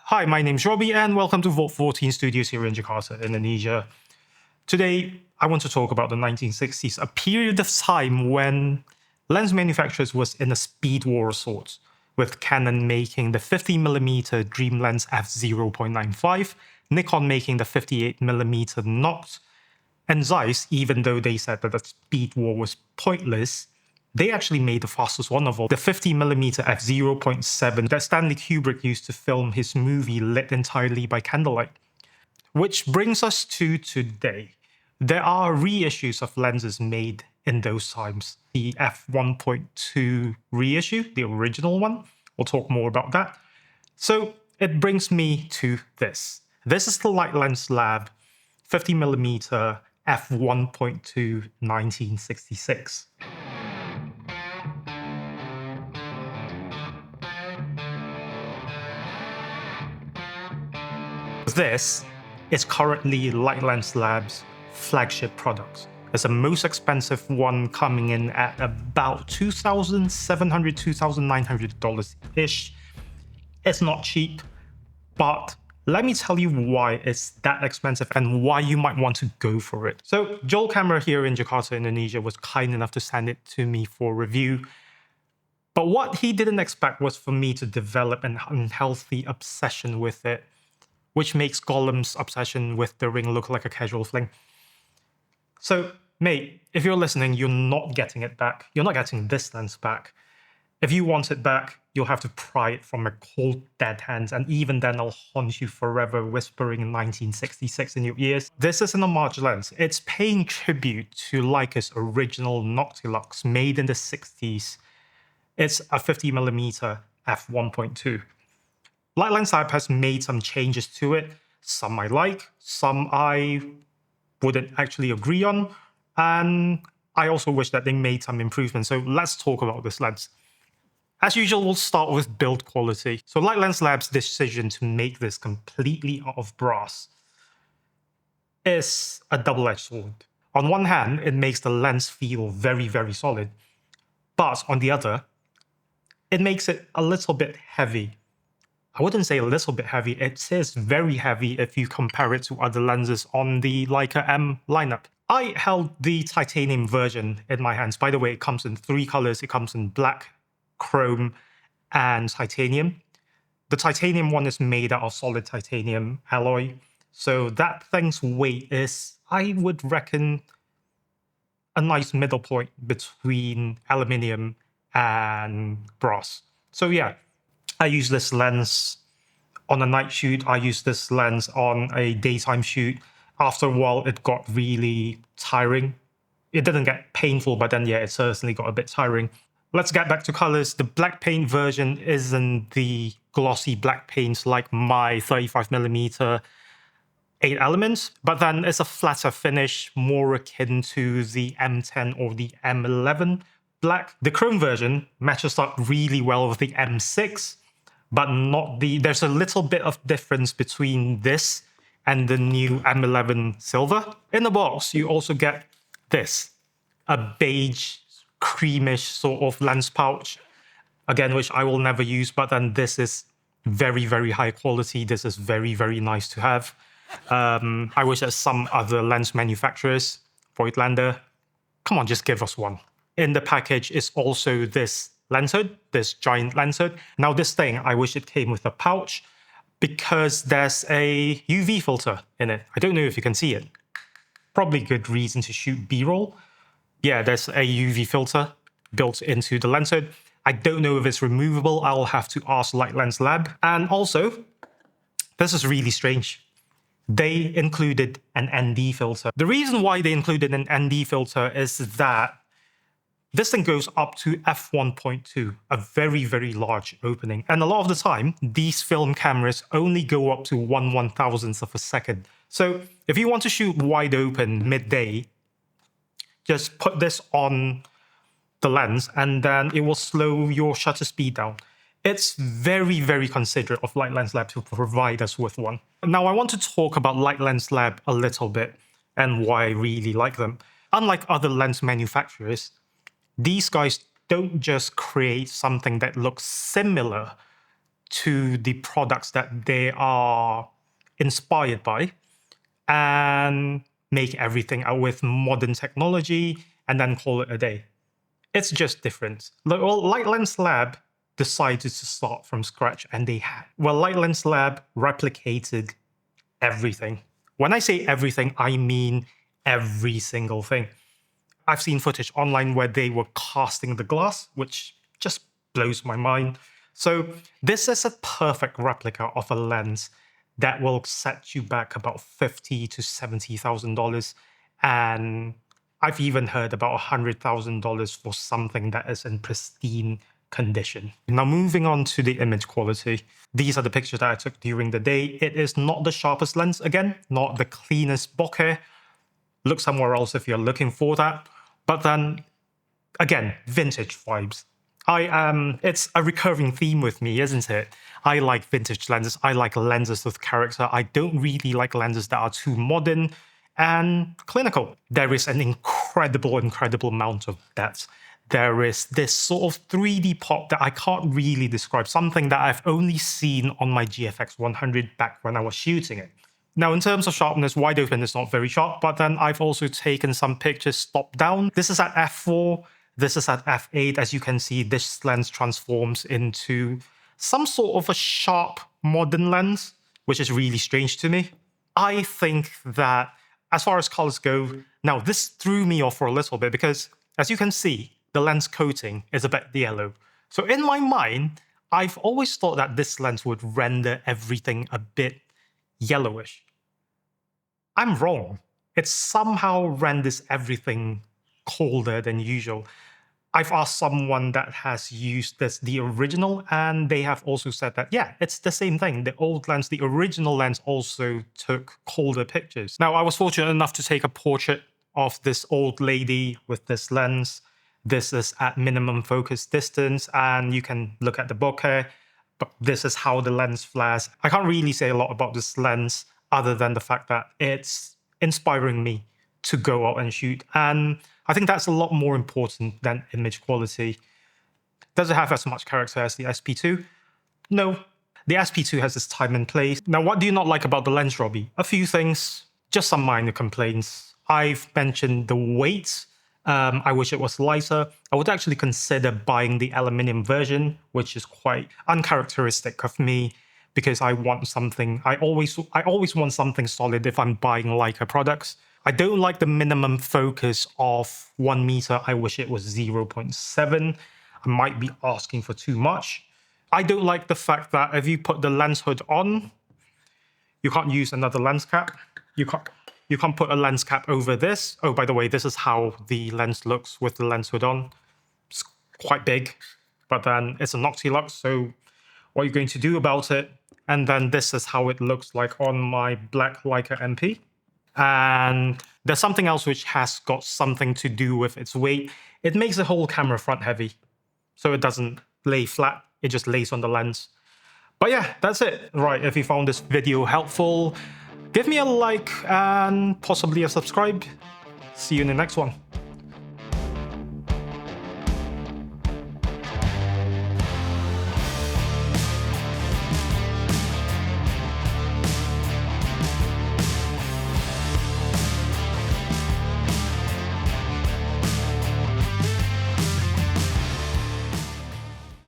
Hi, my name's Robbie and welcome to Vault 14 Studios here in Jakarta, Indonesia. Today, I want to talk about the 1960s, a period of time when lens manufacturers was in a speed war of sorts, with Canon making the 50mm Dream Lens f/0.95, Nikon making the 58mm Noct, and Zeiss, even though they said that the speed war was pointless, they actually made the fastest one of all, the 50mm f/0.7 that Stanley Kubrick used to film his movie lit entirely by candlelight. Which brings us to today. There are reissues of lenses made in those times. The f1.2 reissue, the original one, we'll talk more about that. So it brings me to this. This is the Light Lens Lab 50mm f1.2 1966. This is currently Light Lens Lab's flagship product. It's the most expensive one, coming in at about $2,700, $2,900-ish. It's not cheap, but let me tell you why it's that expensive and why you might want to go for it. So Joel Camera here in Jakarta, Indonesia was kind enough to send it to me for review. But what he didn't expect was for me to develop an unhealthy obsession with it, which makes Gollum's obsession with the ring look like a casual fling. So, mate, if you're listening, you're not getting it back. You're not getting this lens back. If you want it back, you'll have to pry it from a cold, dead hand, and even then I'll haunt you forever whispering 1966 in your ears. This is an homage lens. It's paying tribute to Leica's original Noctilux made in the 60s. It's a 50mm f1.2. Light Lens Lab has made some changes to it. Some I like, some I wouldn't actually agree on, and I also wish that they made some improvements. So let's talk about this lens. As usual, we'll start with build quality. So Light Lens Lab's decision to make this completely out of brass is a double-edged sword. On one hand, it makes the lens feel very, very solid, but on the other, it makes it a little bit heavy. I wouldn't say a little bit heavy, it is very heavy if you compare it to other lenses on the Leica M lineup. I held the titanium version in my hands. By the way, it comes in 3 colors. It comes in black, chrome, and titanium. The titanium one is made out of solid titanium alloy, so that thing's weight is, I would reckon, a nice middle point between aluminium and brass. So yeah, I use this lens on a night shoot. I use this lens on a daytime shoot. After a while, it got really tiring. It didn't get painful, but then yeah, it certainly got a bit tiring. Let's get back to colors. The black paint version isn't the glossy black paints like my 35mm 8 elements, but then it's a flatter finish, more akin to the M10 or the M11 black. The chrome version matches up really well with the M6, but not the... There's a little bit of difference between this and the new M11 silver. In the box, you also get this, a beige, creamish sort of lens pouch, again, which I will never use, but then this is very, very high quality. This is very, very nice to have. I wish that some other lens manufacturers, Voigtlander, come on, just give us one. In the package is also this lens hood, this giant lens hood. Now this thing, I wish it came with a pouch because there's a UV filter in it. I don't know if you can see it. Probably good reason to shoot B-roll. Yeah, there's a UV filter built into the lens hood. I don't know if it's removable. I'll have to ask Light Lens Lab. And also, this is really strange. They included an ND filter. The reason why they included an ND filter is that this thing goes up to f1.2, a very, very large opening. And a lot of the time, these film cameras only go up to 1/1000th of a second. So if you want to shoot wide open midday, just put this on the lens and then it will slow your shutter speed down. It's very, very considerate of Light Lens Lab to provide us with one. Now I want to talk about Light Lens Lab a little bit and why I really like them. Unlike other lens manufacturers, these guys don't just create something that looks similar to the products that they are inspired by and make everything out with modern technology and then call it a day. It's just different. Well, Light Lens Lab decided to start from scratch, and Light Lens Lab replicated everything. When I say everything, I mean every single thing. I've seen footage online where they were casting the glass, which just blows my mind. So this is a perfect replica of a lens that will set you back about $50,000 to $70,000, and I've even heard about $100,000 for something that is in pristine condition. Now moving on to the image quality. These are the pictures that I took during the day. It is not the sharpest lens, again, not the cleanest bokeh. Look somewhere else if you're looking for that. But then, again, vintage vibes. It's a recurring theme with me, isn't it? I like vintage lenses. I like lenses with character. I don't really like lenses that are too modern and clinical. There is an incredible amount of depth. There is this sort of 3D pop that I can't really describe, something that I've only seen on my GFX 100 back when I was shooting it. Now, in terms of sharpness, wide open is not very sharp, but then I've also taken some pictures top down. This is at f4, this is at f8. As you can see, this lens transforms into some sort of a sharp modern lens, which is really strange to me. I think that as far as colors go, now this threw me off for a little bit because, as you can see, the lens coating is a bit yellow. So in my mind, I've always thought that this lens would render everything a bit yellowish. I'm wrong. It somehow renders everything colder than usual. I've asked someone that has used the original, and they have also said that, yeah, it's the same thing. The old lens, the original lens also took colder pictures. Now, I was fortunate enough to take a portrait of this old lady with this lens. This is at minimum focus distance, and you can look at the bokeh, but this is how the lens flares. I can't really say a lot about this lens other than the fact that it's inspiring me to go out and shoot. And I think that's a lot more important than image quality. Does it have as much character as the SP2? No. The SP2 has its time and place. Now, what do you not like about the lens, Robbie? A few things, just some minor complaints. I've mentioned the weight. I wish it was lighter. I would actually consider buying the aluminium version, which is quite uncharacteristic of me because I want something, I always want something solid if I'm buying Leica products. I don't like the minimum focus of 1 meter. I wish it was 0.7. I might be asking for too much. I don't like the fact that if you put the lens hood on, you can't use another lens cap. You can't put a lens cap over this. Oh, by the way, this is how the lens looks with the lens hood on. It's quite big, but then it's a Noctilux, so what are you going to do about it? And then this is how it looks like on my black Leica MP. And there's something else which has got something to do with its weight. It makes the whole camera front heavy, so it doesn't lay flat. It just lays on the lens. But yeah, that's it. Right, if you found this video helpful, give me a like and possibly a subscribe. See you in the next one.